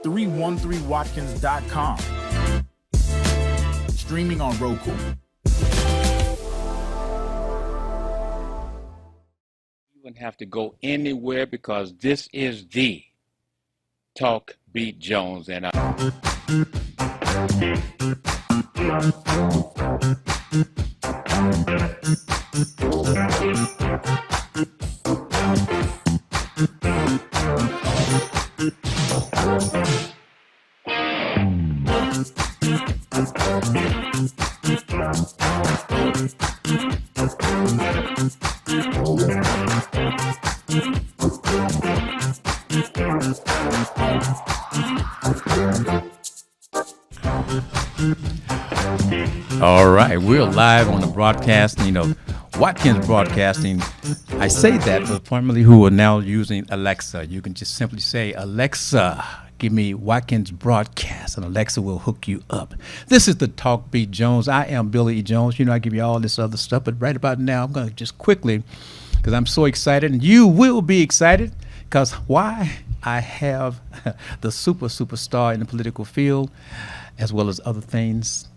313watkins.com. Streaming on Roku. You wouldn't have to go anywhere because this is the Talk Beat Jones, and All right, we're live on the broadcasting of Watkins Broadcasting. I say that for formerly who are now using Alexa. You can just simply say, Alexa, give me Watkins Broadcast, and Alexa will hook you up. This is the Talk Beat Jones. I am Billy E. Jones. You know, I give you all this other stuff, but right about now, I'm going to just quickly, because I'm so excited, and you will be excited, because why? I have the superstar in the political field, as well as other things,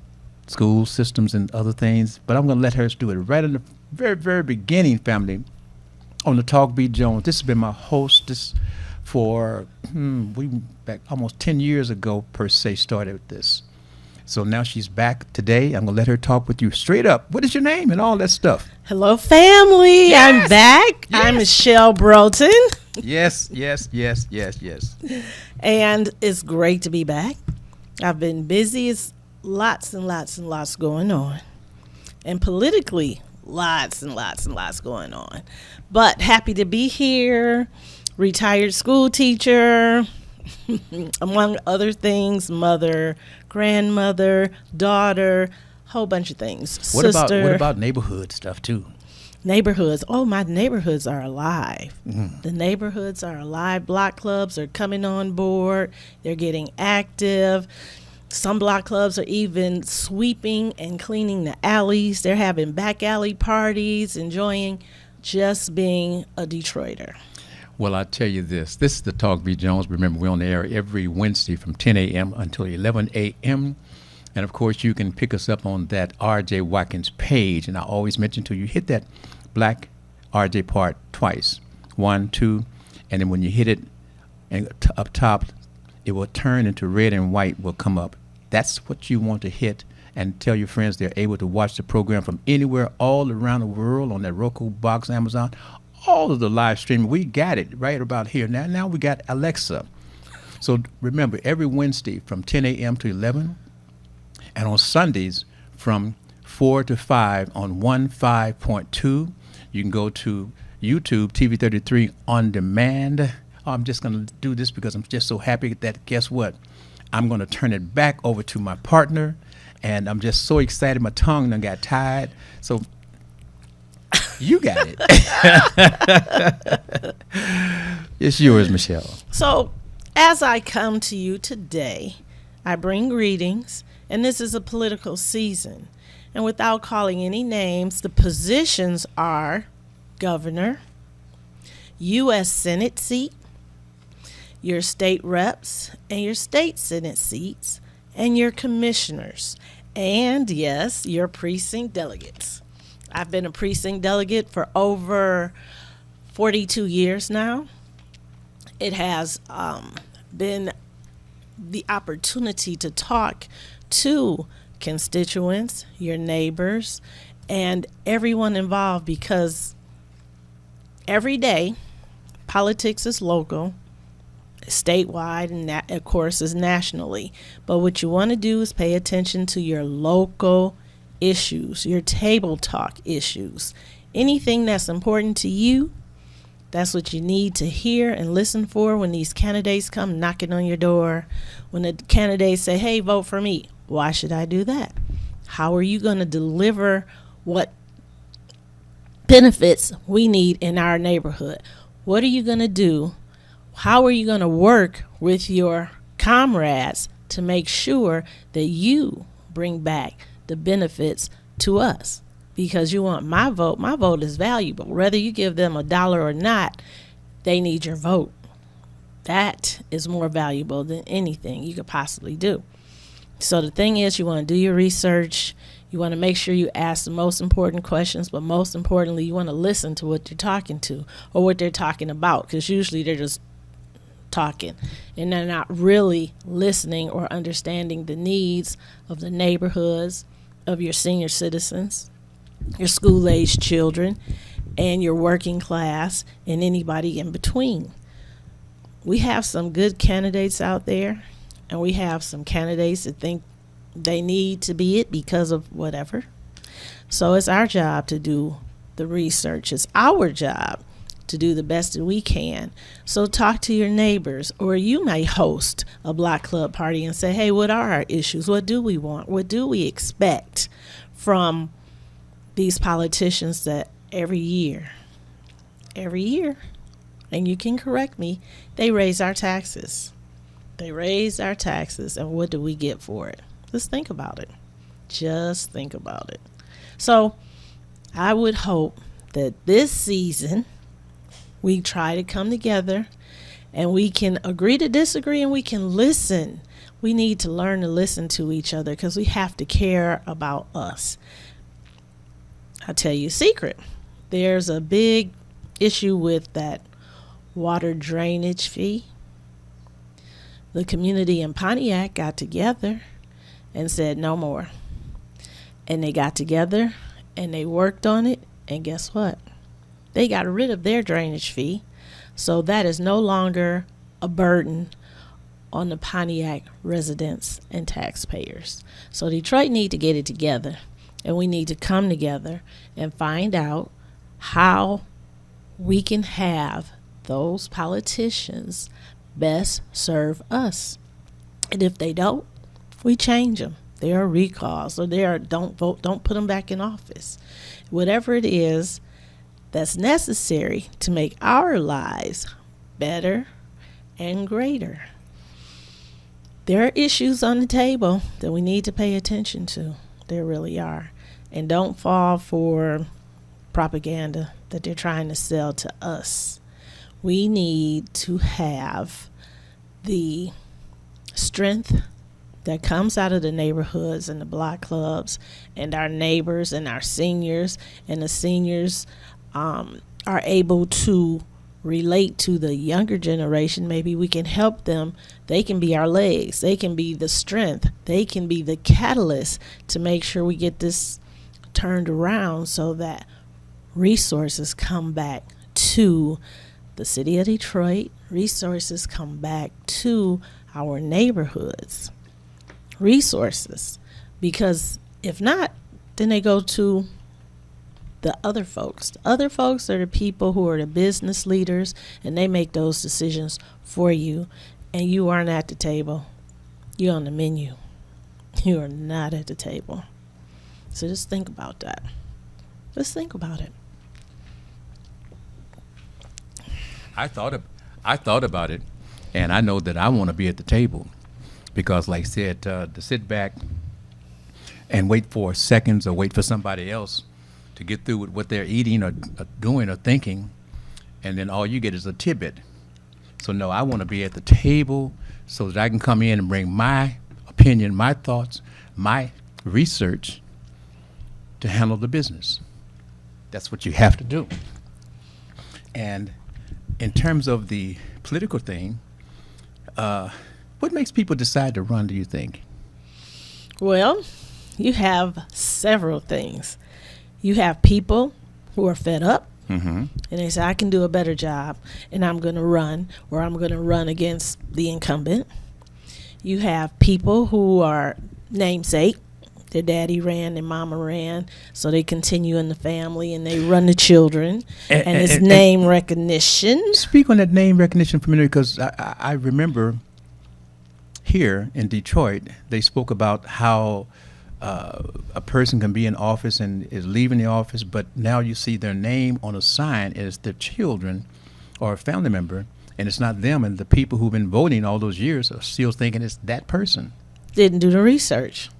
school systems and other things. But I'm going to let her do it right in the very, very beginning, family, on the Talk Beat Jones. This has been my hostess for, we back almost 10 years ago, per se, started this. So now she's back today. I'm going to let her talk with you straight up. What is your name and all that stuff? Hello, family. Yes. I'm back. Yes. I'm Michelle Broten. Yes. And it's great to be back. I've been busy. It's lots and lots going on. And politically, lots and lots going on. But happy to be here. Retired school teacher, among other things, mother, grandmother, daughter, whole bunch of things. What Sister. about neighborhood stuff too? Neighborhoods. Oh, my neighborhoods are alive. Mm. The neighborhoods are alive. Block clubs are coming on board. They're getting active. Some block clubs are even sweeping and cleaning the alleys. They're having back alley parties, enjoying just being a Detroiter. Well, I'll tell you this. This is the Talk Beat Jones. Remember, we're on the air every Wednesday from 10 a.m. until 11 a.m. And, of course, you can pick us up on that R.J. Watkins page. And I always mention to you, hit that black R.J. part twice. 1, 2, and then when you hit it and up top, it will turn into red and white will come up. That's what you want to hit, and tell your friends they're able to watch the program from anywhere all around the world on that Roku box, Amazon, all of the live streaming. We got it right about here. Now we got Alexa. So remember, every Wednesday from 10 a.m. to 11, and on Sundays from 4 to 5 on 15.2. You can go to YouTube, TV33 on demand. I'm just going to do this because I'm just so happy that, guess what? I'm going to turn it back over to my partner, and I'm just so excited. My tongue done got tied. So you got it. It's yours, Michelle. So as I come to you today, I bring greetings, and this is a political season. And without calling any names, the positions are governor, U.S. Senate seat, your state reps, and your state Senate seats, and your commissioners, and yes, your precinct delegates. I've been a precinct delegate for over 42 years now. It has been the opportunity to talk to constituents, your neighbors, and everyone involved, because every day politics is local, statewide, and that, of course, is nationally. But what you want to do is pay attention to your local issues, your table talk issues. Anything that's important to you, that's what you need to hear and listen for when these candidates come knocking on your door. When the candidates say, hey, vote for me. Why should I do that? How are you going to deliver what benefits we need in our neighborhood? What are you going to do? How are you going to work with your comrades to make sure that you bring back the benefits to us? Because you want my vote. My vote is valuable. Whether you give them $1 or not, they need your vote. That is more valuable than anything you could possibly do. So the thing is, you want to do your research. You want to make sure you ask the most important questions, but most importantly, you want to listen to what they're talking to or what they're talking about, because usually they're just talking and they're not really listening or understanding the needs of the neighborhoods, of your senior citizens, your school-aged children, and your working class, and anybody in between. We have some good candidates out there, and we have some candidates that think they need to be it because of whatever. So it's our job to do the research. It's our job to do the best that we can. So talk to your neighbors, or you may host a block club party and say, hey, what are our issues? What do we want? What do we expect from these politicians that every year, and you can correct me, they raise our taxes. They raise our taxes, and what do we get for it? Just think about it. Just think about it. So I would hope that this season we try to come together and we can agree to disagree and we can listen. We need to learn to listen to each other because we have to care about us. I'll tell you a secret. There's a big issue with that water drainage fee. The community in Pontiac got together and said no more. And they got together and they worked on it, and guess what? They got rid of their drainage fee, so that is no longer a burden on the Pontiac residents and taxpayers. So Detroit need to get it together, and we need to come together and find out how we can have those politicians best serve us. And if they don't, we change them. There are recalls, or don't vote, don't put them back in office. Whatever it is that's necessary to make our lives better and greater. There are issues on the table that we need to pay attention to. There really are. And don't fall for propaganda that they're trying to sell to us. We need to have the strength that comes out of the neighborhoods and the block clubs and our neighbors and our seniors, and the seniors are able to relate to the younger generation. Maybe we can help them. They can be our legs. They can be the strength. They can be the catalyst to make sure we get this turned around so that resources come back to the city of Detroit. Resources come back to our neighborhoods. Resources. Because if not, then they go to the other folks. The other folks are the people who are the business leaders, and they make those decisions for you, and you aren't at the table. You're on the menu. You are not at the table. So just think about that. Just think about it. I thought about it, and I know that I want to be at the table because, like I said, to sit back and wait for seconds or wait for somebody else to get through with what they're eating or doing or thinking, and then all you get is a tidbit. So no, I want to be at the table so that I can come in and bring my opinion, my thoughts, my research to handle the business. That's what you have to do. And in terms of the political thing, what makes people decide to run, do you think? Well, you have several things. You have people who are fed up, and they say, I can do a better job, and I'm going to run, or I'm going to run against the incumbent. You have people who are namesake. Their daddy ran, their mama ran, so they continue in the family, and they run the children, and it's name recognition. Speak on that name recognition for a minute, because I remember here in Detroit, they spoke about how a person can be in office and is leaving the office, but now you see their name on a sign as their children or a family member, and it's not them, and the people who've been voting all those years are still thinking it's that person. Didn't do the research.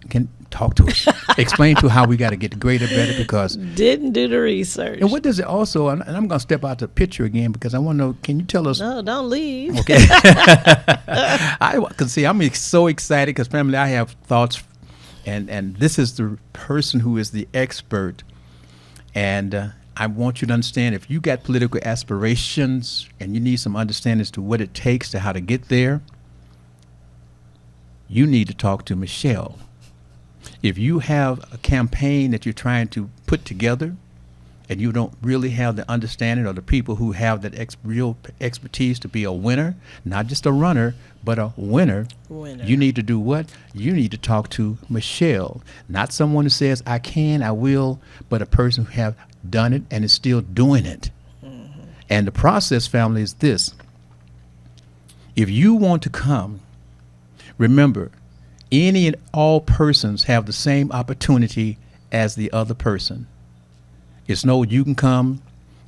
Can Talk to us. Explain to how we got to get greater, better, because. Didn't do the research. And what does it also, and I'm going to step out the picture again because I want to know, can you tell us? No, don't leave. Okay. I can see, I'm so excited because, family, I have thoughts, and this is the person who is the expert. And I want you to understand, if you got political aspirations and you need some understanding as to what it takes to how to get there, you need to talk to Michelle. If you have a campaign that you're trying to put together and you don't really have the understanding, or the people who have that real expertise to be a winner, not just a runner, but a winner, you need to do what? You need to talk to Michelle. Not someone who says, I can, I will, but a person who have done it and is still doing it. Mm-hmm. And the process, family, is this. If you want to come, remember, any and all persons have the same opportunity as the other person. It's no, you can come,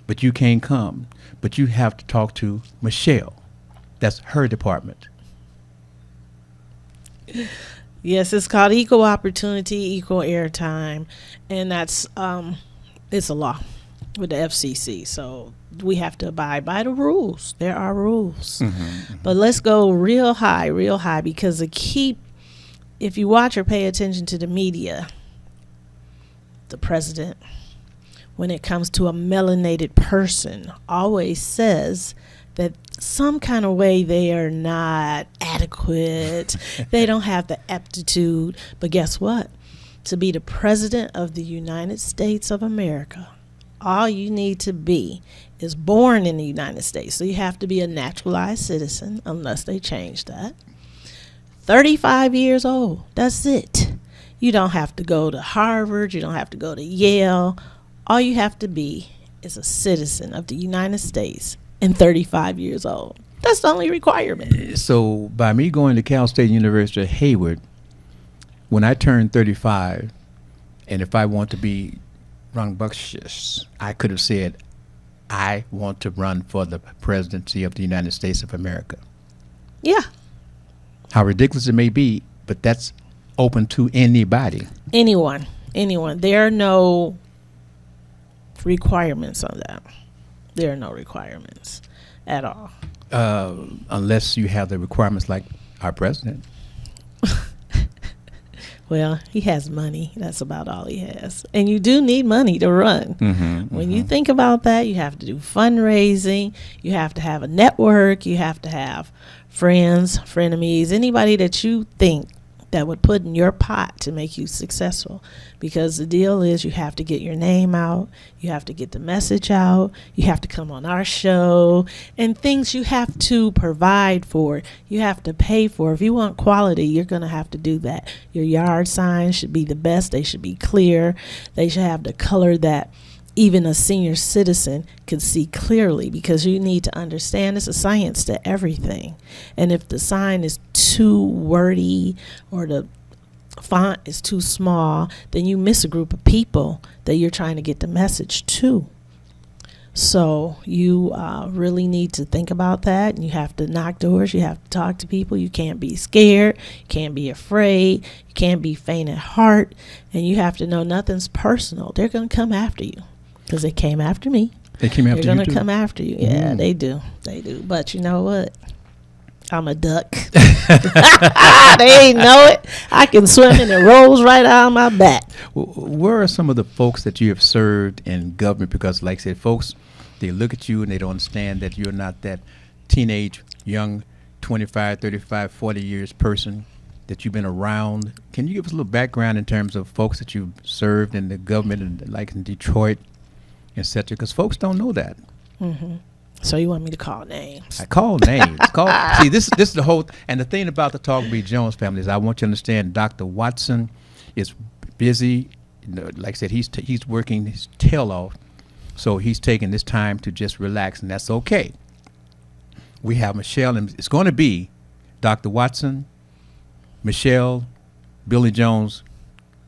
but you can't come. But you have to talk to Michelle. That's her department. Yes, it's called equal opportunity, equal airtime. And that's, it's a law with the FCC. So we have to abide by the rules. There are rules. Mm-hmm, mm-hmm. But let's go real high, because if you watch or pay attention to the media, the president, when it comes to a melanated person, always says that some kind of way they are not adequate. They don't have the aptitude. But guess what? To be the president of the United States of America, all you need to be is born in the United States. So you have to be a naturalized citizen, unless they change that. 35 years old. That's it. You don't have to go to Harvard. You don't have to go to Yale. All you have to be is a citizen of the United States and 35 years old. That's the only requirement. So by me going to Cal State University at Hayward, when I turned 35, and if I want to be rambunctious, I could have said, I want to run for the presidency of the United States of America. Yeah. How ridiculous it may be, but that's open to anybody. Anyone. There are no requirements on that. There are no requirements at all. Unless you have the requirements like our president. Well, he has money. That's about all he has. And you do need money to run. When you think about that, you have to do fundraising. You have to have a network. You have to have friends, frenemies, anybody that you think that would put in your pot to make you successful. Because the deal is, you have to get your name out. You have to get the message out. You have to come on our show. And things you have to provide for. You have to pay for. If you want quality, you're going to have to do that. Your yard signs should be the best. They should be clear. They should have the color that even a senior citizen can see clearly, because you need to understand it's a science to everything. And if the sign is too wordy or the font is too small, then you miss a group of people that you're trying to get the message to. So you really need to think about that. And you have to knock doors. You have to talk to people. You can't be scared. You can't be afraid. You can't be faint at heart. And you have to know nothing's personal. They're going to come after you. Because they came after me. They came after you. They're going to come after you. Yeah, they do. They do. But you know what? I'm a duck. They ain't know it. I can swim and it rolls right out of my back. Where are some of the folks that you have served in government? Because like I said, folks, they look at you and they don't understand that you're not that teenage, young, 25, 35, 40 years person that you've been around. Can you give us a little background in terms of folks that you've served in the government, and like in Detroit, etc.? Because folks don't know that. So you want me to call names? I call names. See, this is the whole. And the thing about the Talk B. Jones family is, I want you to understand, Dr. Watson is busy. Like I said, he's working his tail off, so he's taking this time to just relax, and that's okay. We have Michelle, and it's going to be Dr. Watson, Michelle, Billy Jones,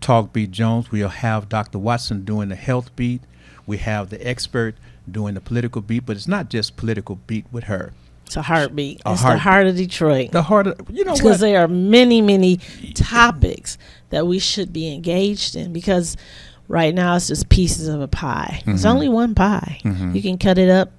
Talk Beat Jones. We'll have Dr. Watson doing the health beat. We have the expert doing the political beat, but it's not just political beat with her. It's a heartbeat. A It's heart- the heart of Detroit. The heart of, you know Because what? there are many, many topics that we should be engaged in. Because right now it's just pieces of a pie. It's Mhm. only one pie. Mhm. You can cut it up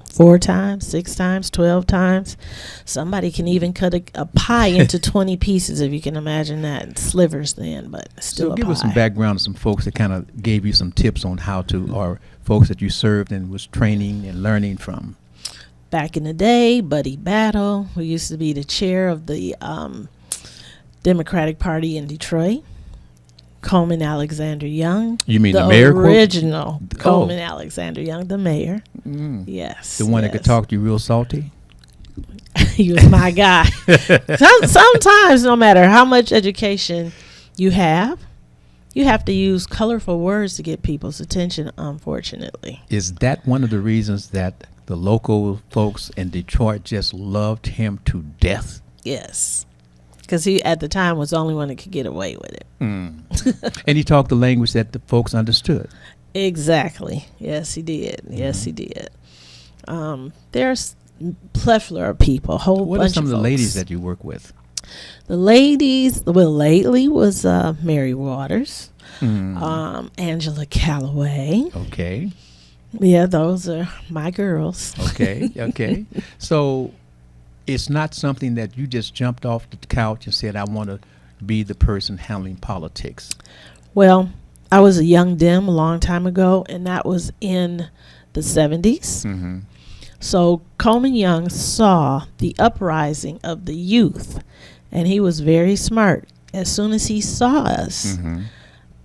4 times, 6 times, 12 times. Somebody can even cut a pie into 20 pieces, if you can imagine that. Slivers then, but it's still So a give pie. us some background of some folks that kind of gave you some tips on how to, or folks that you served and was training and learning from. Back in the day, Buddy Battle, who used to be the chair of the Democratic Party in Detroit. Coleman Alexander Young. You mean the the mayor quote? original Oh. Coleman Alexander Young, the mayor. Mm. Yes. The one that could yes. talk to you real salty? He was my guy. Sometimes, no matter how much education you have to use colorful words to get people's attention, unfortunately. Is that one of the reasons that the local folks in Detroit just loved him to death? Yes. Because he, at the time, was the only one that could get away with it. And he talked the language that the folks understood. Exactly. Yes, he did. Yes, he did. There's plethora of people, a whole What bunch are some of the folks. ladies that you work with? The ladies, well, lately was Mary Waters, Angela Calloway. Okay. Yeah, those are my girls. Okay. Okay. So it's not something that you just jumped off the couch and said, I want to be the person handling politics. Well, I was a young Dem a long time ago, and that was in the 70s. Mm-hmm. So Coleman Young saw the uprising of the youth, and he was very smart. As soon as he saw us, Mm-hmm.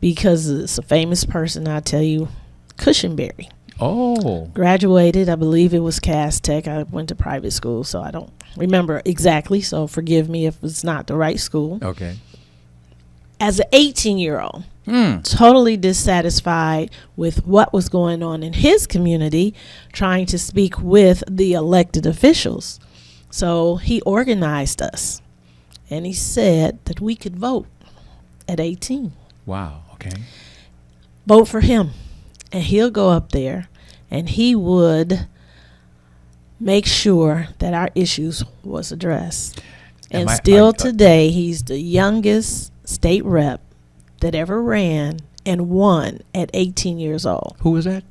because it's a famous person, I tell you, Cushenberry. Oh. Graduated, I believe it was Cass Tech. I went to private school, so I don't remember exactly, so forgive me if it's not the right school. Okay. As an 18-year-old, Mm. totally dissatisfied with what was going on in his community, trying to speak with the elected officials. So he organized us, and he said that we could vote at 18. Wow. Okay. Vote for him, and he'll go up there, and he would make sure that our issues was addressed. Am And I- still are- today, he's the youngest state rep that ever ran and won at 18 years old. Who was that?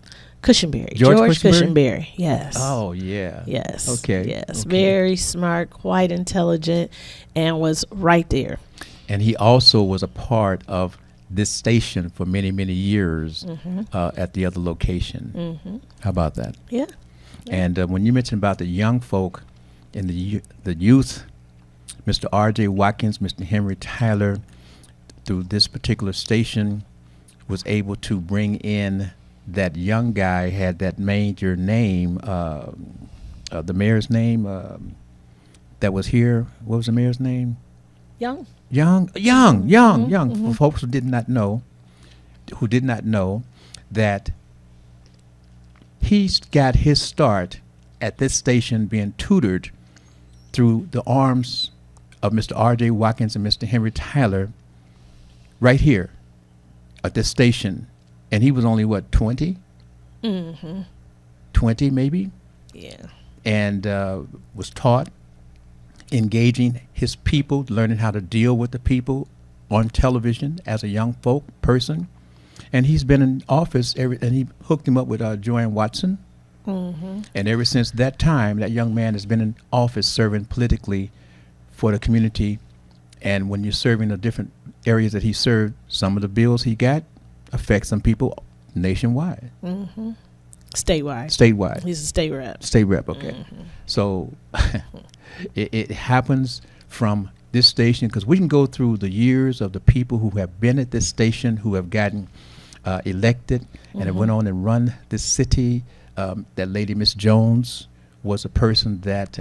Cushenberry. George Cushenberry? Cushenberry? Yes. Oh, yeah. Yes. Okay. Yes. Okay. Very smart, quite intelligent, and was right there. And he also was a part of this station for many, many years Mm-hmm. at the other location. How about that? Yeah. And when you mentioned about the young folk and the youth, Mr. R.J. Watkins, Mr. Henry Tyler, through this particular station, was able to bring in that young guy, had that major name, the mayor's name that was here. What was the mayor's name? Young. Young. For folks who did not know that he's got his start at this station being tutored through the arms of Mr. R.J. Watkins and Mr. Henry Tyler right here at this station. And he was only, what, 20? 20 maybe? Yeah. And was taught, engaging his people, learning how to deal with the people on television as a young folk person. And he's been in office, and he hooked him up with Joanne Watson. And ever since that time, that young man has been in office serving politically for the community. And when you're serving the different areas that he served, some of the bills he got affect some people nationwide, Statewide. statewide. He's a state rep. State rep, okay. So it happens from this station, because we can go through the years of the people who have been at this station, who have gotten elected and have went on and run this city. That lady, Miss Jones, was a person that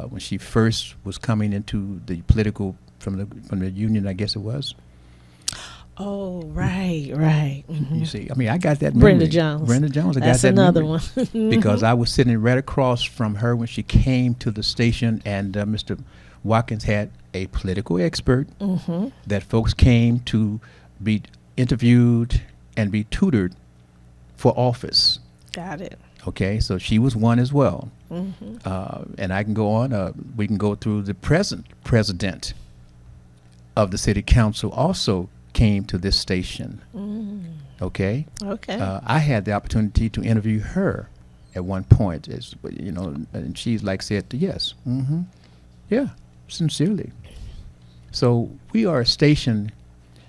when she first was coming into the political, from the union, I guess it was. Oh, right. Mhm. You see, I mean, I got that Brenda memory. Jones. Brenda Jones, I That's got that another memory. one. Because I was sitting right across from her when she came to the station, and Mr. Watkins had a political expert that folks came to be interviewed and be tutored for office. Got it. Okay, so she was one as well. And I can go on. We can go through the present president of the city council also came to this station. Okay. Okay. I had the opportunity to interview her at one point, as you know, and she's like said yes, yeah, sincerely. So we are a station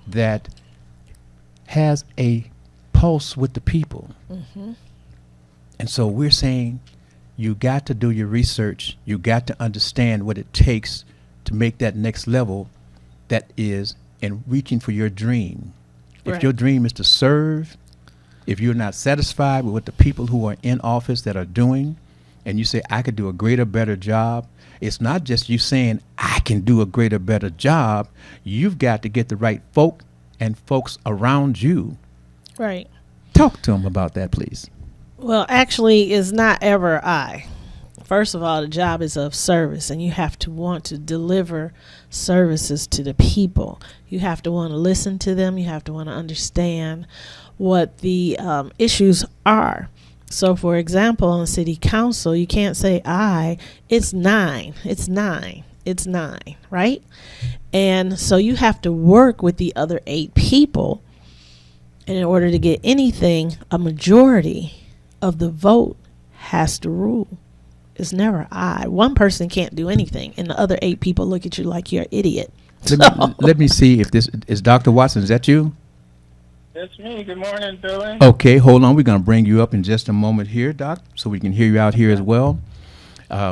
that has a pulse with the people, and so we're saying you got to do your research. You got to understand what it takes to make that next level. That is in reaching for your dream. If Right. your dream is to serve, if you're not satisfied with what the people who are in office that are doing, and you say, I could do a greater, better job, it's not just you saying, I can do a greater, better job. You've got to get the right folk and folks around you. Right. Talk to them about that, please. Well, actually, it's not ever I. First of all, the job is of service, and you have to want to deliver services to the people. You have to want to listen to them. You have to want to understand what the issues are. So, for example, on city council, you can't say I. It's 9. It's 9. It's 9, right? And so you have to work with the other 8 people. And in order to get anything, a majority of the vote has to rule. It's never I. One person can't do anything, and the other 8 people look at you like you're an idiot. Let me see if this is Dr. Watson. Is that you? That's me. Good morning, Billy. Okay, hold on. We're going to bring you up in just a moment here, Doc, so we can hear you out here as well.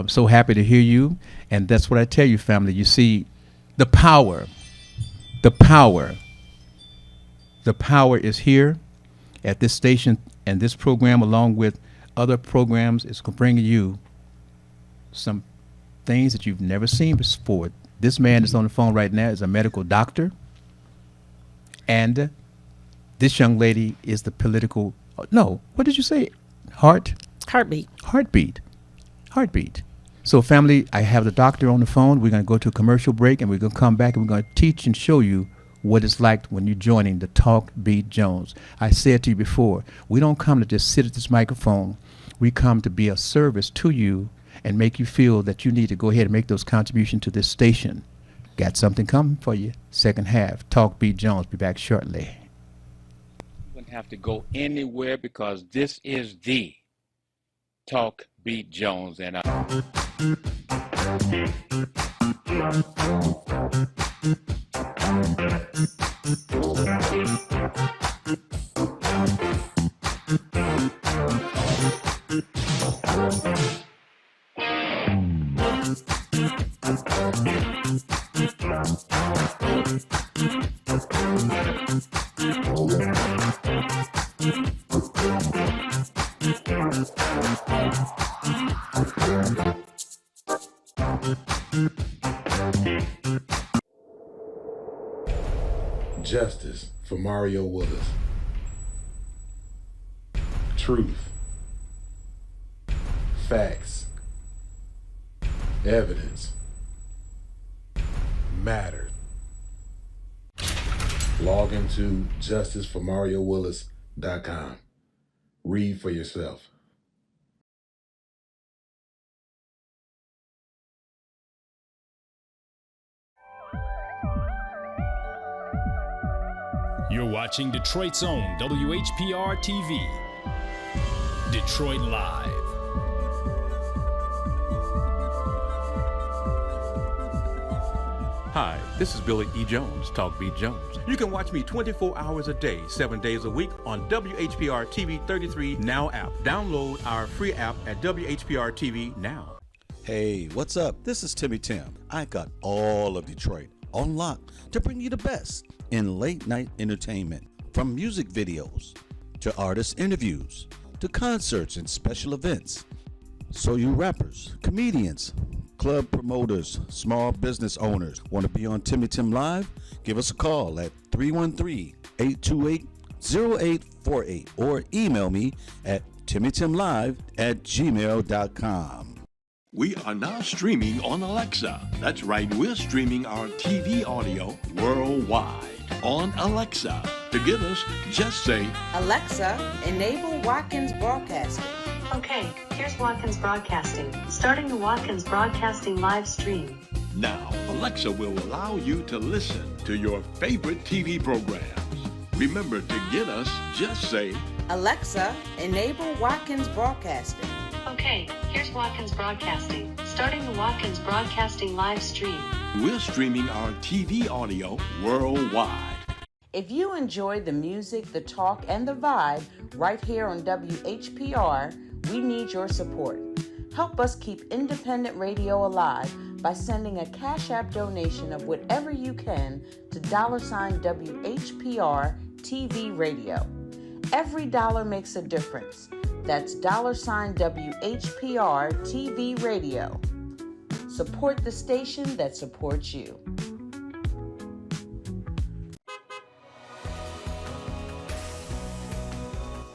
So happy to hear you. And that's what I tell you, family. You see, the power is here at this station, and this program, along with other programs, is bringing you some things that you've never seen before. This man that's on the phone right now is a medical doctor, and this young lady is the political, no, what did you say? Heartbeat. Heartbeat. So family, I have the doctor on the phone. We're going to go to a commercial break, and we're going to come back, and we're going to teach and show you what it's like when you're joining the Talk Beat Jones. I said to you before, we don't come to just sit at this microphone. We come to be a service to you and make you feel that you need to go ahead and make those contributions to this station. Got something coming for you. Second half, Talk Beat Jones. Be back shortly. You wouldn't have to go anywhere because this is the Talk Beat Jones. And Justice for Mario Willis. Truth. Facts. Evidence. Mattered. Log into justiceformariowillis.com. Read for yourself. You're watching Detroit's own WHPR TV. Detroit Live. Hi, this is Billy E. Jones, Talk Beat Jones. You can watch me 24 hours a day, 7 days a week on WHPR TV 33 Now app. Download our free app at WHPR TV Now. Hey, what's up? This is Timmy Tim. I got all of Detroit on lock to bring you the best in late night entertainment, from music videos to artist interviews to concerts and special events. So you rappers, comedians, club promoters, small business owners want to be on Timmy Tim Live? Give us a call at 313-828-0848 or email me at timmytimlive@gmail.com. We are now streaming on Alexa. That's right, we're streaming our TV audio worldwide on Alexa. To get us, just say, Alexa, enable Watkins Broadcasting. Okay, here's Watkins Broadcasting. Starting the Watkins Broadcasting live stream. Now, Alexa will allow you to listen to your favorite TV programs. Remember, to get us, just say, Alexa, enable Watkins Broadcasting. Okay, here's Watkins Broadcasting. Starting the Watkins Broadcasting live stream. we're streaming our TV audio worldwide. If you enjoy the music, the talk, and the vibe right here on WHPR, we need your support. Help us keep independent radio alive by sending a Cash App donation of whatever you can to $WHPR TV Radio. Every dollar makes a difference. That's $WHPR TV Radio. Support the station that supports you.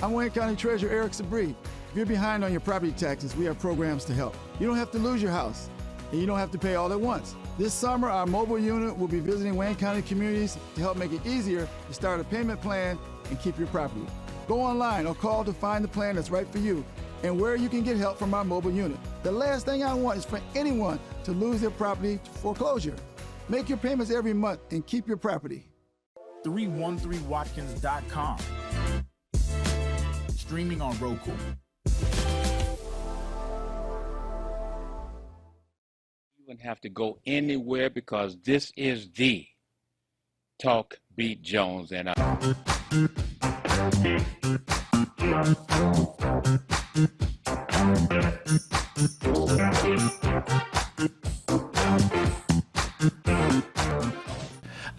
I'm Wayne County Treasurer Eric Sabri. If you're behind on your property taxes, we have programs to help. You don't have to lose your house, and you don't have to pay all at once. This summer, our mobile unit will be visiting Wayne County communities to help make it easier to start a payment plan and keep your property. Go online or call to find the plan that's right for you and where you can get help from our mobile unit. The last thing I want is for anyone to lose their property to foreclosure. Make your payments every month and keep your property. 313watkins.com. Streaming on Roku. You wouldn't have to go anywhere because this is the Talk Beat Jones and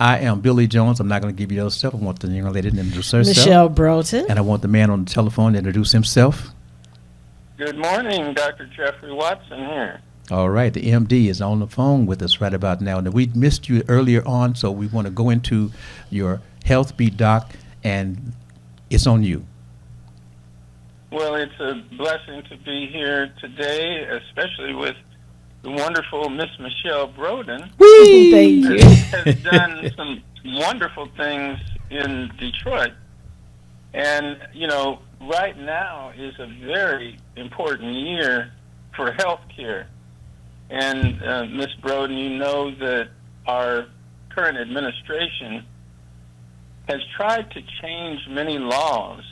I am Billy Jones. I'm not going to give you those stuff. I want the young lady to introduce herself. Michelle Broughton. And I want the man on the telephone to introduce himself. Good morning, Dr. Jeffrey Watson here. All right, the MD is on the phone with us right about now. Now, we missed you earlier on, so we want to go into your Health Beat Doc, and it's on you. Well, it's a blessing to be here today, especially with the wonderful Miss Michelle Broughton. Whee! Thank you. Has done some wonderful things in Detroit. And, you know, right now is a very important year for health care. And, Ms. Broughton, you know that our current administration has tried to change many laws,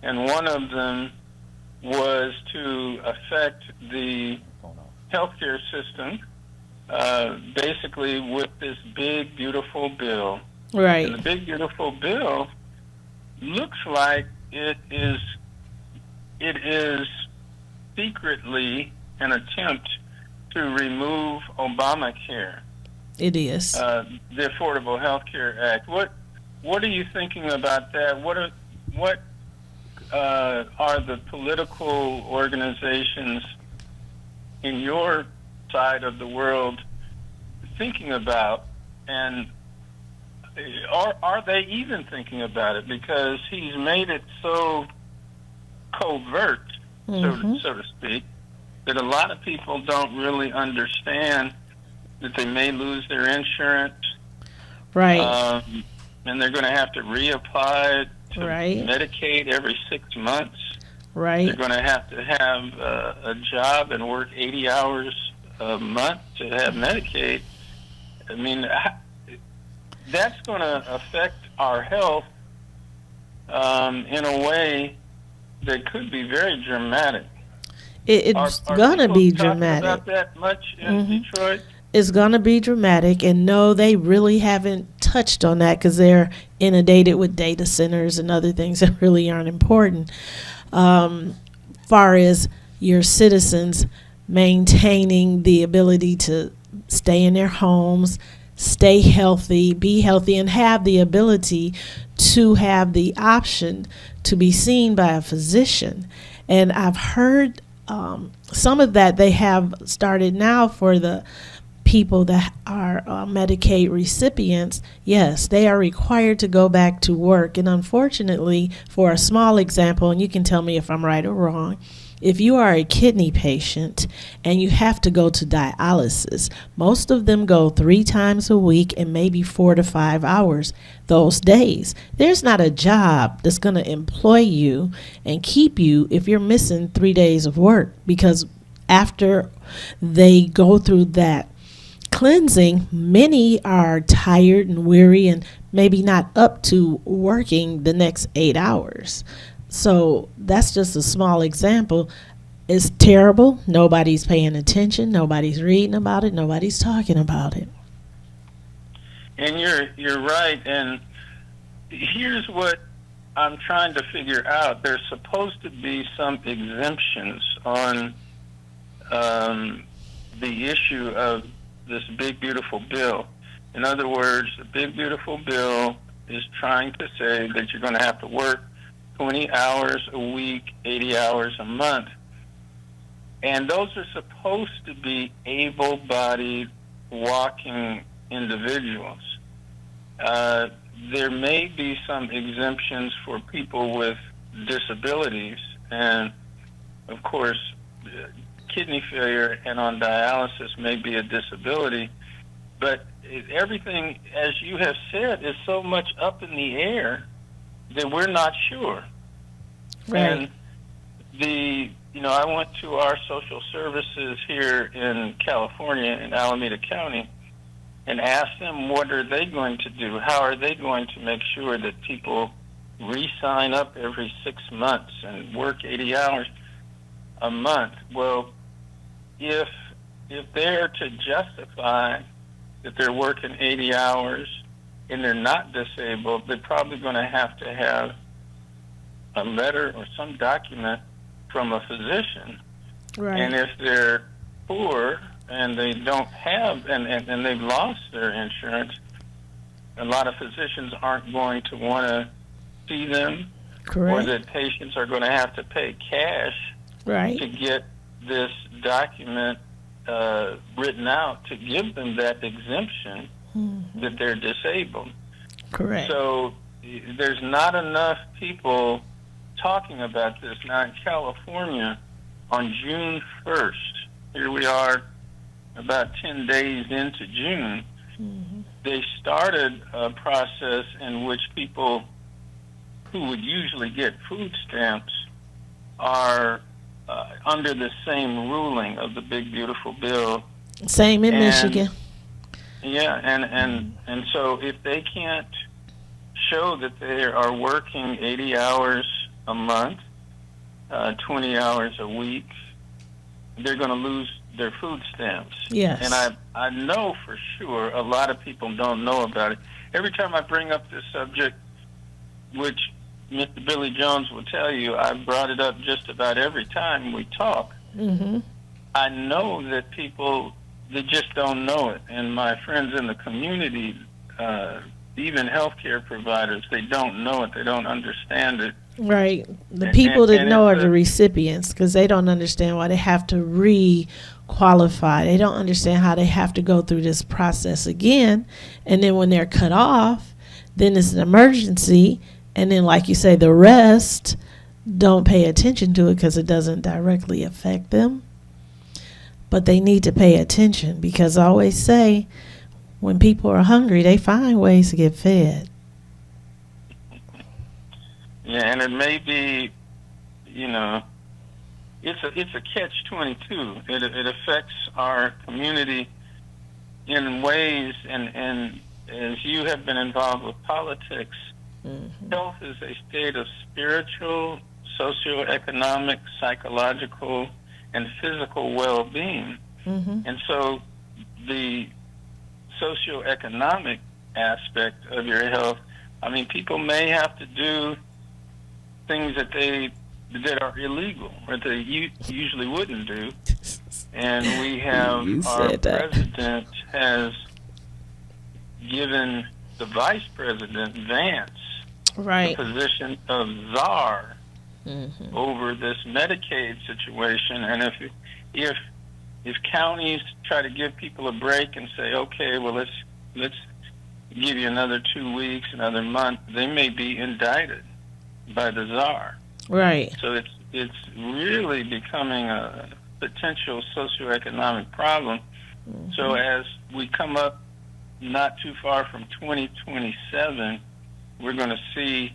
and one of them was to affect the healthcare system, basically with this big, beautiful bill. Right. And the big, beautiful bill looks like it is secretly an attempt to remove Obamacare. It is. The Affordable Health Care Act. What are you thinking about that? What are the political organizations in your side of the world thinking about, and are they even thinking about it? Because he's made it so covert, so to speak, that a lot of people don't really understand that they may lose their insurance. Right. And they're going to have to reapply to right. Medicaid every 6 months. Right. They're going to have a job and work 80 hours a month to have Medicaid. I mean, that's going to affect our health in a way that could be very dramatic. It's going to be dramatic. About that much in Detroit? It's going to be dramatic, and no, they really haven't touched on that because they're inundated with data centers and other things that really aren't important. Far as your citizens maintaining the ability to stay in their homes, stay healthy, be healthy, and have the ability to have the option to be seen by a physician. And I've heard some of that they have started now for the people that are Medicaid recipients. Yes, they are required to go back to work. And unfortunately, for a small example, and you can tell me if I'm right or wrong, If you are a kidney patient and you have to go to dialysis, most of them go 3 times a week and maybe 4 to 5 hours those days. There's not a job that's going to employ you and keep you if you're missing 3 days of work, because after they go through that cleansing, many are tired and weary and maybe not up to working the next 8 hours. So that's just a small example. It's terrible. Nobody's paying attention. Nobody's reading about it. Nobody's talking about it. And you're right. And here's what I'm trying to figure out. There's supposed to be some exemptions on the issue of this big, beautiful bill. In other words, the big, beautiful bill is trying to say that you're going to have to work 20 hours a week, 80 hours a month. And those are supposed to be able-bodied, walking individuals. There may be some exemptions for people with disabilities, and of course, kidney failure and on dialysis may be a disability, but everything, as you have said, is so much up in the air that we're not sure. Right. And I went to our social services here in California in Alameda County and asked them what are they going to do? How are they going to make sure that people re-sign up every 6 months and work 80 hours a month? Well, if they're to justify that they're working 80 hours and they're not disabled, they're probably going to have a letter or some document from a physician. Right. And if they're poor and they don't have, and they've lost their insurance, a lot of physicians aren't going to want to see them. Correct. Or that patients are going to have to pay cash Right. to get this document written out to give them that exemption that they're disabled. Correct. So there's not enough people talking about this. Now in California, on June 1st, here we are about 10 days into June, they started a process in which people who would usually get food stamps are under the same ruling of the big, beautiful bill. Same in Michigan. Yeah, and so if they can't show that they are working 80 hours a month, 20 hours a week, they're going to lose their food stamps. Yes. And I know for sure a lot of people don't know about it. Every time I bring up this subject, which Mr. Billy Jones will tell you, I brought it up just about every time we talk. Mm-hmm. I know that people, they just don't know it. And my friends in the community, even healthcare providers, they don't know it. They don't understand it. Right. The people that know are the recipients, because they don't understand why they have to re-qualify. They don't understand how they have to go through this process again. And then when they're cut off, then it's an emergency. And then, like you say, the rest don't pay attention to it because it doesn't directly affect them. But they need to pay attention, because I always say when people are hungry, they find ways to get fed. Yeah, and it may be, it's a catch-22. It affects our community in ways, and as you have been involved with politics, health is a state of spiritual, socioeconomic, psychological, and physical well-being. And so the socioeconomic aspect of your health, people may have to do things that are illegal or they usually wouldn't do. And we have our president has given the vice president, Vance, right, the position of czar over this Medicaid situation. And if counties try to give people a break and say, okay, well, let's give you another 2 weeks, another month, they may be indicted by the czar. Right. So it's really becoming a potential socioeconomic problem. So as we come up not too far from 2027, we're going to see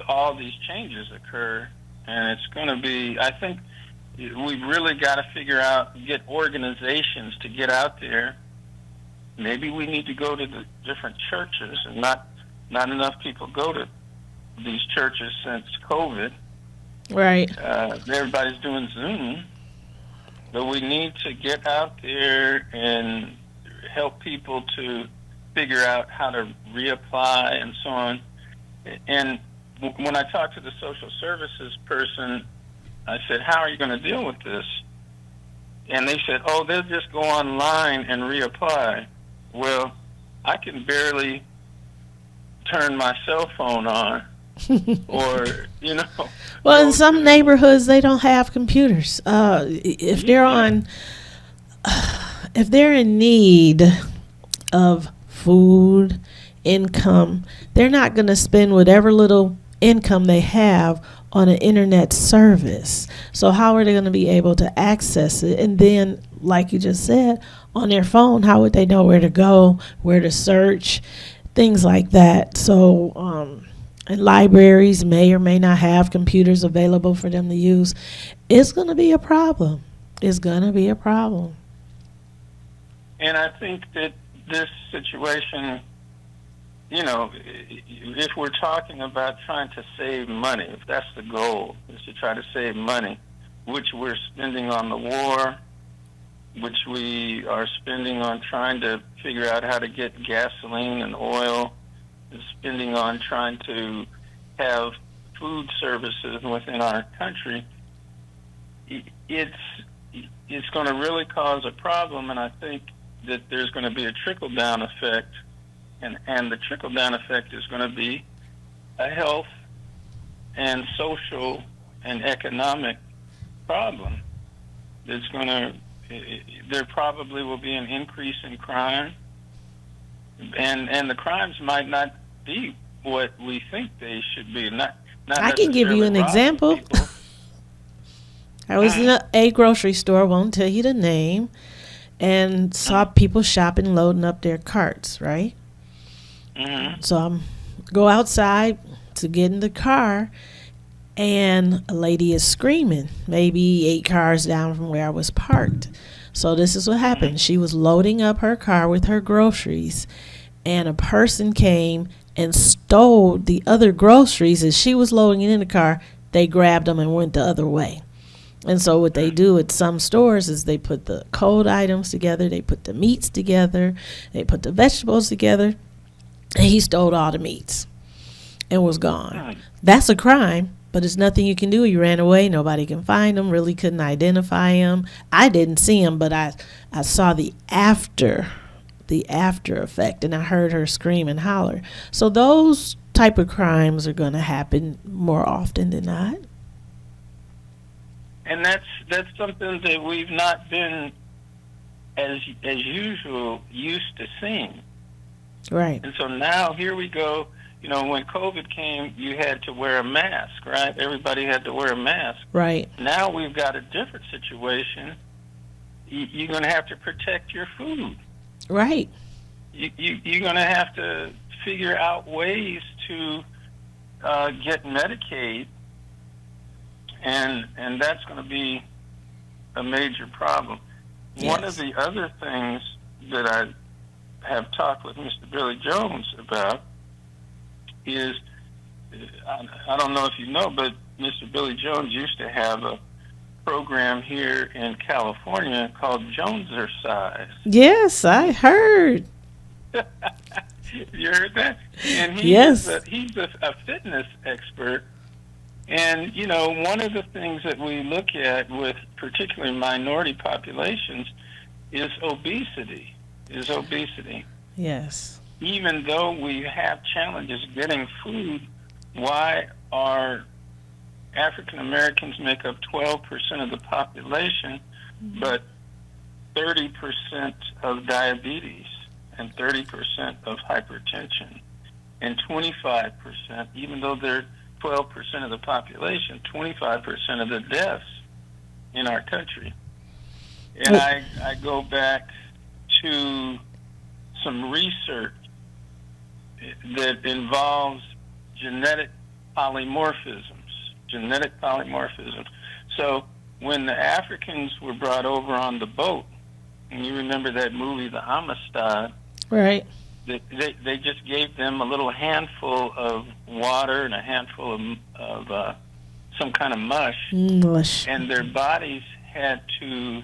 all these changes occur, and it's going to be, I think we've really got to figure out, get organizations to get out there. Maybe we need to go to the different churches, and not enough people go to these churches since COVID. Right. Everybody's doing Zoom, but we need to get out there and help people to figure out how to reapply and so on. And when I talked to the social services person, I said, how are you going to deal with this? And they said, oh, they'll just go online and reapply. Well, I can barely turn my cell phone on. Or, you know. Well, in some neighborhoods, they don't have computers. If they're in need of food, income, they're not going to spend whatever little income they have on an internet service. So how are they going to be able to access it? And then, like you just said, on their phone, how would they know where to go, where to search, things like that? So, and libraries may or may not have computers available for them to use. It's going to be a problem. It's going to be a problem. And I think that this situation, you know, if we're talking about trying to save money, if that's the goal, is to try to save money, which we're spending on the war, which we are spending on trying to figure out how to get gasoline and oil, spending on trying to have food services within our country, it's going to really cause a problem. And I think that there's going to be a trickle-down effect, and the trickle-down effect is going to be a health and social and economic problem. It's going to, there probably will be an increase in crime, and the crimes might not be what we think they should be. Not I can give you an example. I was in a grocery store, won't tell you the name, and saw people shopping, loading up their carts, right? Mm-hmm. So I go outside to get in the car, and a lady is screaming, maybe 8 cars down from where I was parked. So this is what happened. She was loading up her car with her groceries, and a person came and stole the other groceries. As she was loading it in the car, they grabbed them and went the other way. And so what they do at some stores is they put the cold items together, they put the meats together, they put the vegetables together, and he stole all the meats and was gone. That's a crime, but it's nothing you can do. He ran away. Nobody can find him, really couldn't identify him. I didn't see him, but I saw the after effect, and I heard her scream and holler. So those type of crimes are going to happen more often than not. And that's something that we've not been as usual used to seeing. Right. And so now here we go. You know, when COVID came, you had to wear a mask, right? Everybody had to wear a mask. Right. Now we've got a different situation. You're going to have to protect your food. Right. You're going to have to figure out ways to get Medicaid, and that's going to be a major problem. Yes. One of the other things that I have talked with Mr. Billy Jones about is, I don't know if you know, but Mr. Billy Jones used to have a program here in California called Jonesercise. Yes, I heard. You heard that? And yes. He's a fitness expert. And, you know, one of the things that we look at with particularly minority populations is obesity. Yes. Even though we have challenges getting food, why are African Americans make up 12% of the population, but 30% of diabetes and 30% of hypertension and 25%, even though they're 12% of the population, 25% of the deaths in our country. And I go back to some research that involves genetic polymorphisms. So when the Africans were brought over on the boat, and you remember that movie, The Amistad, right? They just gave them a little handful of water and a handful of some kind of mush, and their bodies had to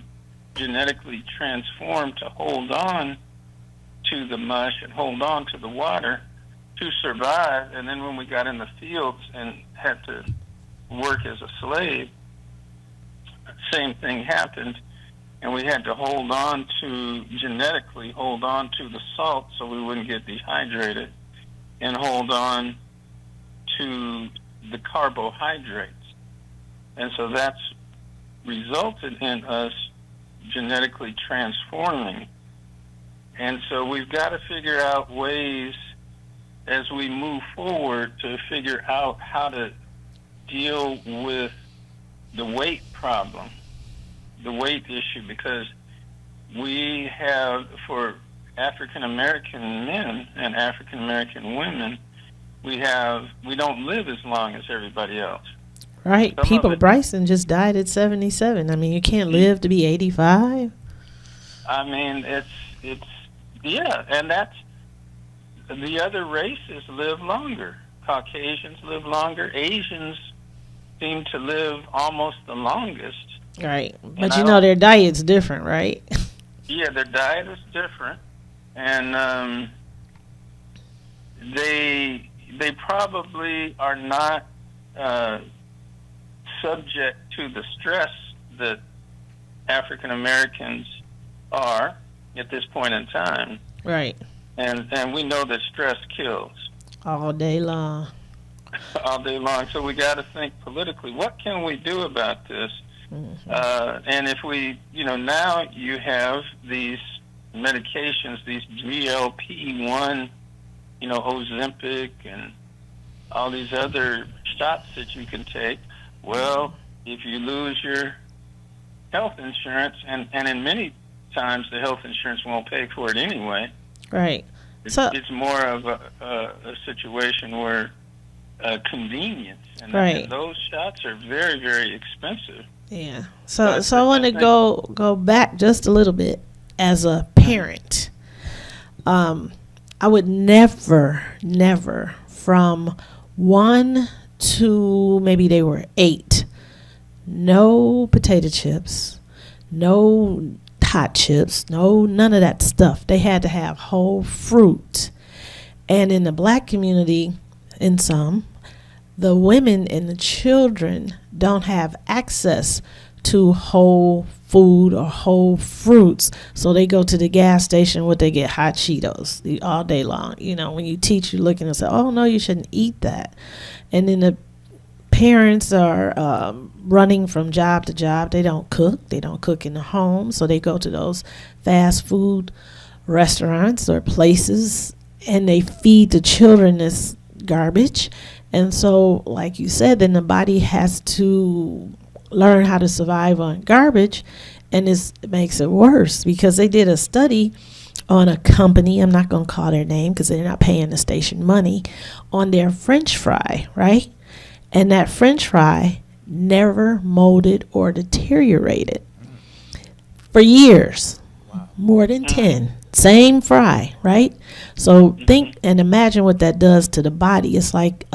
genetically transform to hold on to the mush and hold on to the water to survive. And then when we got in the fields and had to work as a slave, same thing happened, and we had to genetically hold on to the salt so we wouldn't get dehydrated, and hold on to the carbohydrates. And so that's resulted in us genetically transforming. And so we've got to figure out ways as we move forward to figure out how to deal with the weight problem, the weight issue, because we have, for African American men and African American women, we don't live as long as everybody else. Right. People, Bryson just died at 77. I mean, you can't live to be 85. I mean, it's yeah, and that's, the other races live longer. Caucasians live longer. Asians seem to live almost the longest. Right. But you know their diet's different, right? Yeah, their diet is different. And they probably are not subject to the stress that African Americans are at this point in time. Right. And we know that stress kills. All day long. All day long. So we got to think politically. What can we do about this? Mm-hmm. And if we, now you have these medications, these GLP-1, Ozempic and all these other shots that you can take. Well, if you lose your health insurance, and in many times the health insurance won't pay for it anyway. Right. It's more of a situation where convenience, and those shots are very, very expensive. Yeah. So I want to go back just a little bit. As a parent, I would never from 1 to maybe they were 8, no potato chips, no hot chips, none of that stuff. They had to have whole fruit. And in the black community, in some, the women and the children don't have access to whole food or whole fruits, so they go to the gas station where they get hot Cheetos all day long. When you teach, you looking and say, oh no, you shouldn't eat that. And then the parents are running from job to job. They don't cook in the home, so they go to those fast food restaurants or places and they feed the children this garbage. And so, like you said, then the body has to learn how to survive on garbage, and it makes it worse because they did a study on a company, I'm not going to call their name because they're not paying the station money, on their French fry, right? And that French fry never molded or deteriorated for years. Wow. More than 10. Same fry, right? So think and imagine what that does to the body. It's like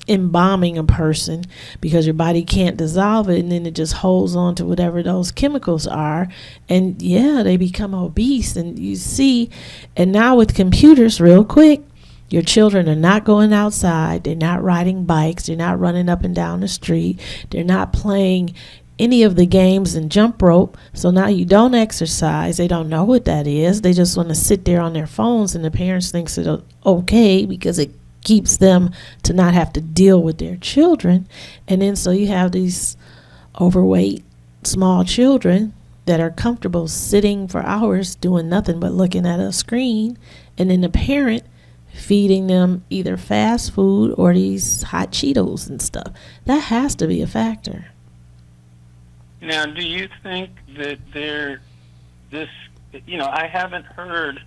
embalming a person because your body can't dissolve it, and then it just holds on to whatever those chemicals are, and they become obese. And you see, and now with computers, real quick, your children are not going outside, they're not riding bikes, they're not running up and down the street, they're not playing any of the games and jump rope. So now you don't exercise, they don't know what that is, they just want to sit there on their phones, and the parents think it's okay because it keeps them to not have to deal with their children. And then so you have these overweight small children that are comfortable sitting for hours doing nothing but looking at a screen, and then the parent feeding them either fast food or these hot Cheetos and stuff. That has to be a factor. Now, do you think that I haven't heard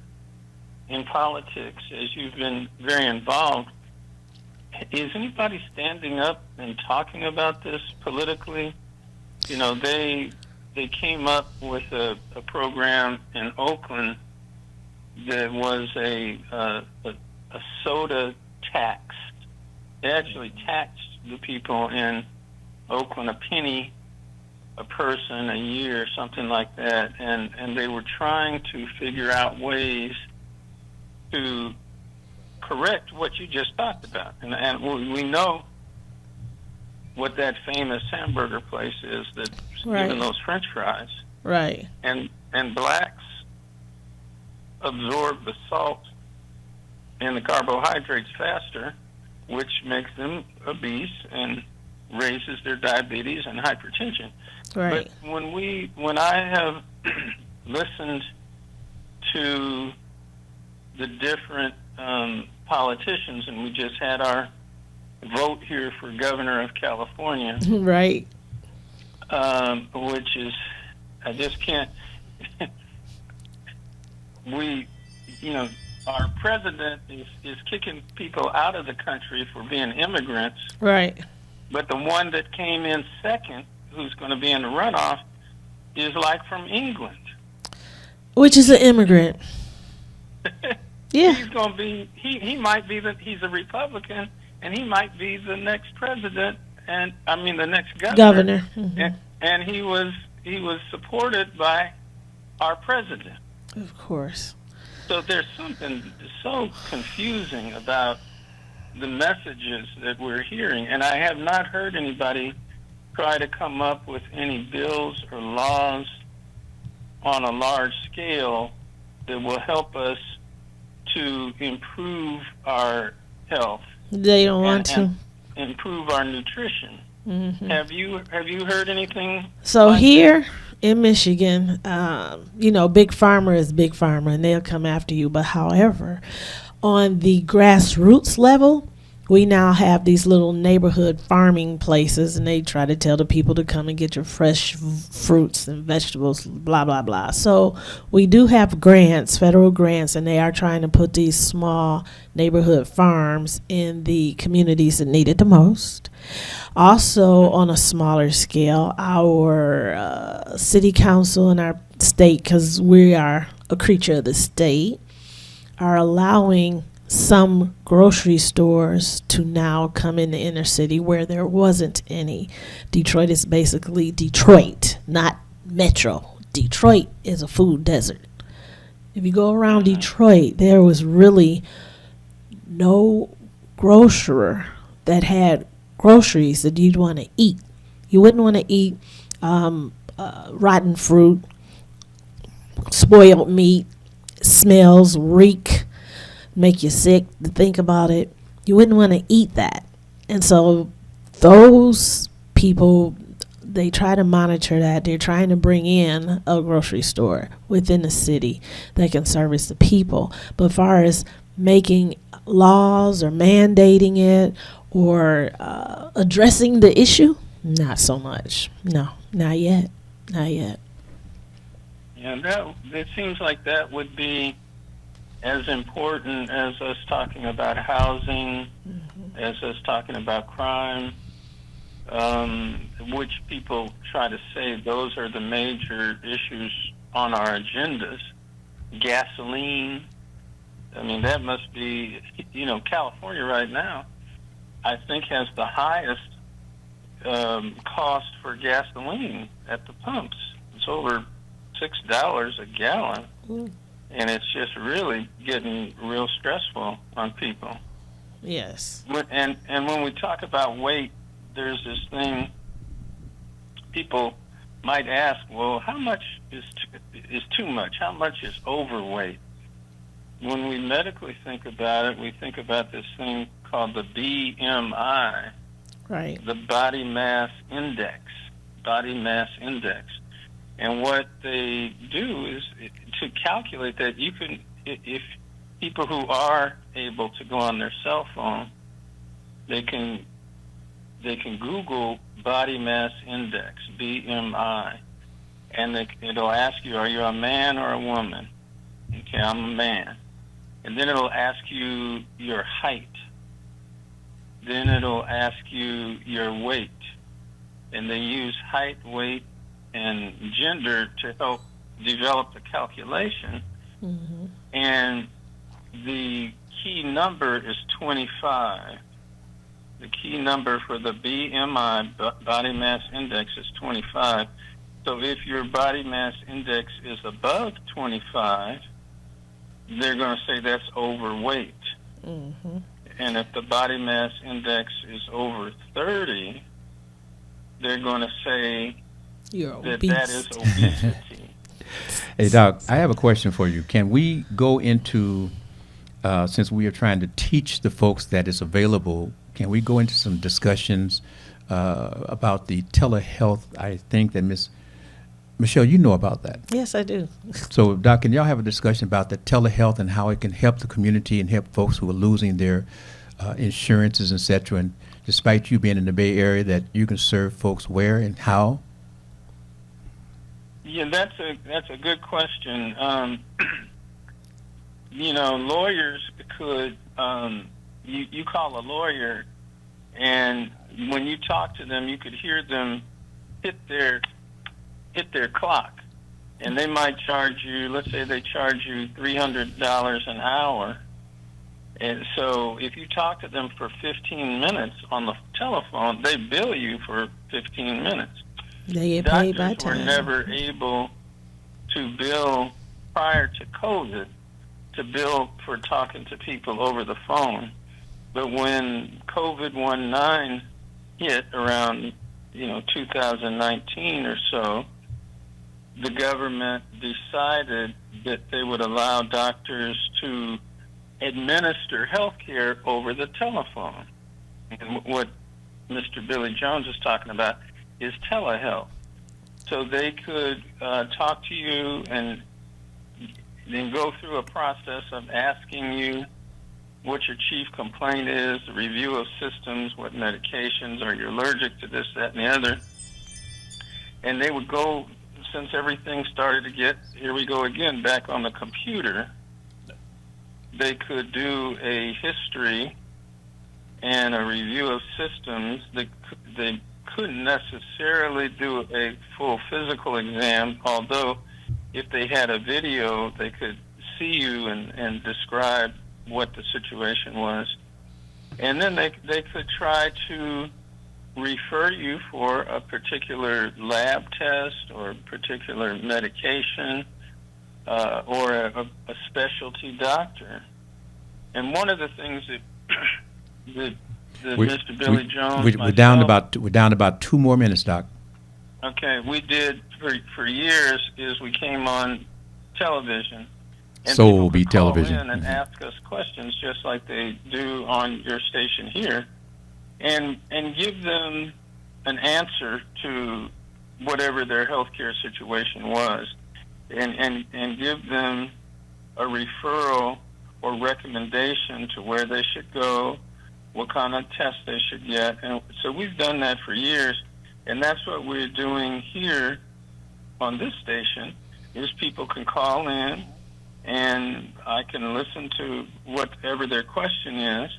in politics, as you've been very involved, is anybody standing up and talking about this politically? They came up with a program in Oakland that was a soda tax. They actually taxed the people in Oakland a penny a person a year, something like that, and they were trying to figure out ways to correct what you just talked about. And we know what that famous hamburger place is that's giving those French fries. Right. And blacks absorb the salt and the carbohydrates faster, which makes them obese and raises their diabetes and hypertension. Right. But when I have listened to the different politicians, and we just had our vote here for governor of California, right? Which is, I just can't. Our president is kicking people out of the country for being immigrants, right? But the one that came in second, who's going to be in the runoff, is like from England, which is an immigrant. Yeah, he's going to be. He might be he's a Republican, and he might be the next president, and I mean the next governor. Mm-hmm. And he was supported by our president. Of course. So there's something so confusing about the messages that we're hearing, and I have not heard anybody try to come up with any bills or laws on a large scale that will help us to improve our health. They don't want to improve our nutrition. Mm-hmm. Have you heard anything? So like here in Michigan, Big Pharma is Big Pharma, and they'll come after you. But however, on the grassroots level, we now have these little neighborhood farming places, and they try to tell the people to come and get your fresh fruits and vegetables, blah, blah, blah. So we do have grants, federal grants, and they are trying to put these small neighborhood farms in the communities that need it the most. Also, on a smaller scale, our city council and our state, because we are a creature of the state, are allowing some grocery stores to now come in the inner city where there wasn't any. Detroit is basically Detroit, not Metro. Detroit is a food desert. If you go around Detroit, there was really no grocer that had groceries that you'd want to eat. You wouldn't want to eat rotten fruit, spoiled meat, smells, reek, make you sick to think about it. You wouldn't want to eat that. And so those people, they try to monitor that. They're trying to bring in a grocery store within the city that can service the people. But as far as making laws or mandating it or addressing the issue, not so much. No, not yet. Not yet. Yeah, it seems like that would be as important as us talking about housing, as us talking about crime, which people try to say those are the major issues on our agendas. Gasoline, I mean, that must be, California right now, I think has the highest cost for gasoline at the pumps. It's over $6 a gallon. And it's just really getting real stressful on people. Yes. And when we talk about weight, there's this thing people might ask, well, how much is too much? How much is overweight? When we medically think about it, we think about this thing called the BMI, right? The body mass index. And what they do is to calculate that you can, if people who are able to go on their cell phone, they can Google body mass index, BMI, and it'll ask you, are you a man or a woman? Okay, I'm a man. And then it'll ask you your height. Then it'll ask you your weight. And they use height, weight, and gender to help develop the calculation. Mm-hmm. And the key number is 25. The key number for the BMI, body mass index, is 25. So if your body mass index is above 25, they're going to say that's overweight. Mm-hmm. And if the body mass index is over 30, they're going to say that is obesity. Hey, Doc, I have a question for you. Can we go into, since we are trying to teach the folks that it's available, can we go into some discussions about the telehealth? I think that Michelle, you know about that. Yes, I do. So, Doc, can y'all have a discussion about the telehealth and how it can help the community and help folks who are losing their insurances, et cetera, and despite you being in the Bay Area, that you can serve folks where and how? Yeah, that's a good question. Lawyers could, you call a lawyer, and when you talk to them, you could hear them hit their clock, and they might charge you, let's say they charge you $300 an hour. And so if you talk to them for 15 minutes on the telephone, they bill you for 15 minutes. They get paid by Doctors were time. never able to bill prior to COVID, to bill for talking to people over the phone. But when COVID-19 hit around 2019 or so, the government decided that they would allow doctors to administer health care over the telephone. And what Mr. Billy Jones is talking about is telehealth. So they could talk to you and then go through a process of asking you what your chief complaint is, a review of systems, what medications, are you allergic to this, that, and the other. And they would go, since everything started to get, here we go again, back on the computer, they could do a history and a review of systems. They couldn't necessarily do a full physical exam, although if they had a video, they could see you and describe what the situation was. And then they could try to refer you for a particular lab test or a particular medication or a specialty doctor. And one of the things that Mr. Billy Jones, we're down about 2 more minutes, Doc. Okay, we did for years is we came on television. And Soul Beat Television. Call in and ask us questions just like they do on your station here, and give them an answer to whatever their healthcare situation was, and give them a referral or recommendation to where they should go, what kind of tests they should get. And so we've done that for years, and that's what we're doing here on this station, is people can call in and I can listen to whatever their question is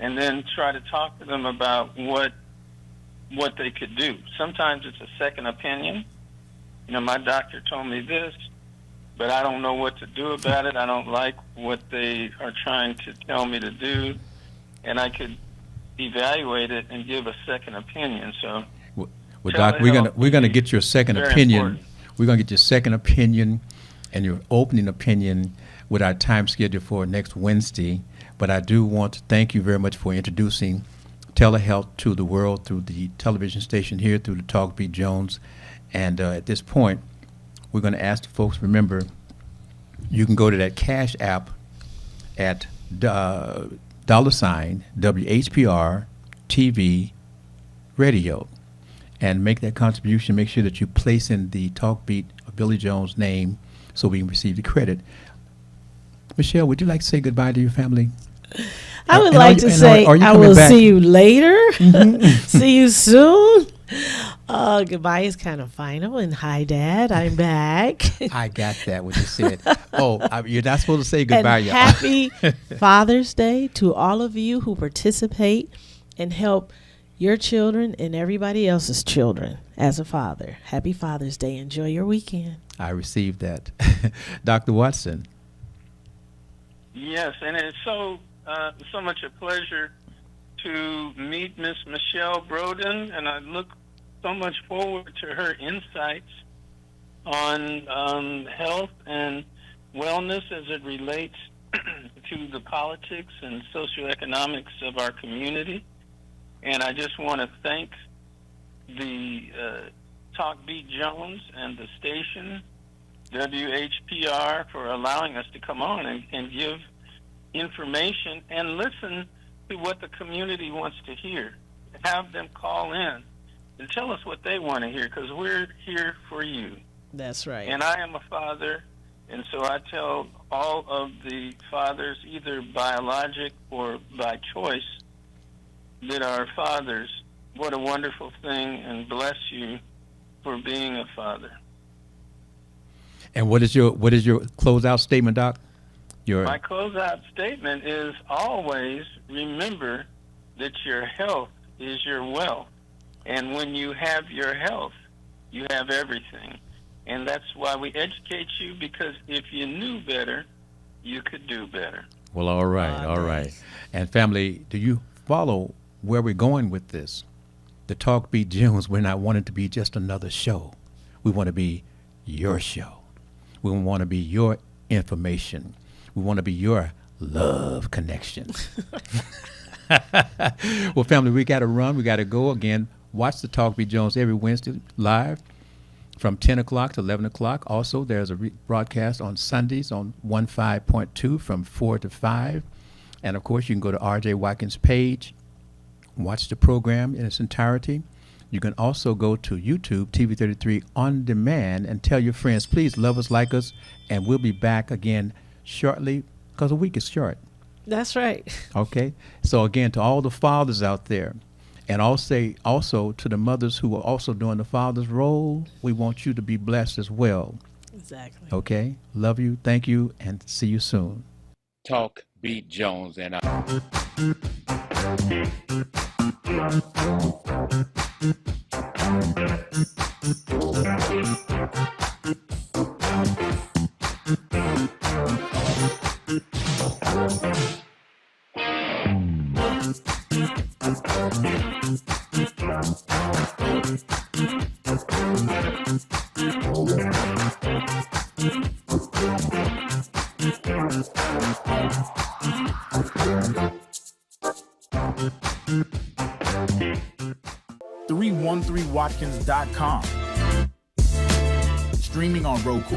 and then try to talk to them about what they could do. Sometimes it's a second opinion. My doctor told me this, but I don't know what to do about it. I don't like what they are trying to tell me to do, and I could evaluate it and give a second opinion. So, well, Doc, we're gonna get your second opinion. Important. We're gonna get your second opinion and your opening opinion with our time schedule for next Wednesday. But I do want to thank you very much for introducing telehealth to the world through the television station here, through the Talk Beat Jones. And at this point, we're going to ask the folks, remember, you can go to that Cash App at $ WHPR TV Radio and make that contribution. Make sure that you place in the Talk Beat of Billy Jones name so we can receive the credit. Michelle, would you like to say goodbye to your family? I would like to say I will see you later. See you soon. Goodbye is kind of final. And hi, Dad, I'm back. I got that when you said, you're not supposed to say goodbye. And happy Father's Day to all of you who participate and help your children and everybody else's children as a father. Happy Father's Day. Enjoy your weekend. I received that. Dr. Watson. Yes, and it's so much a pleasure to meet Miss Michelle Broden, and I look so much forward to her insights on health and wellness as it relates to the politics and socioeconomics of our community. And I just want to thank the Talk Beat Jones and the station, WHPR, for allowing us to come on and give information and listen to what the community wants to hear. Have them call in and tell us what they want to hear, because we're here for you. That's right. And I am a father, and so I tell all of the fathers, either biologic or by choice, that are fathers, what a wonderful thing, and bless you for being a father. And what is your closeout statement, Doc? My closeout statement is always remember that your health is your wealth. And when you have your health, you have everything. And that's why we educate you, because if you knew better, you could do better. Well, all right. And family, do you follow where we're going with this? The Talk Beat Jones, we're not wanting to be just another show. We want to be your show. We want to be your information. We want to be your love connection. Well, family, we got to run. We got to go. Again, watch the Talk Beat Jones every Wednesday live from 10 o'clock to 11 o'clock. Also, there's a broadcast on Sundays on 15.2 from 4 to 5. And, of course, you can go to R.J. Watkins' page, watch the program in its entirety. You can also go to YouTube, TV33 On Demand, and tell your friends, please love us, like us, and we'll be back again shortly, because a week is short. That's right. Okay. So, again, to all the fathers out there, and also to the mothers who are also doing the father's role, we want you to be blessed as well. Exactly. Okay. Love you. Thank you. And see you soon. Talk Beat Jones and .313watkins.com. Streaming on Roku,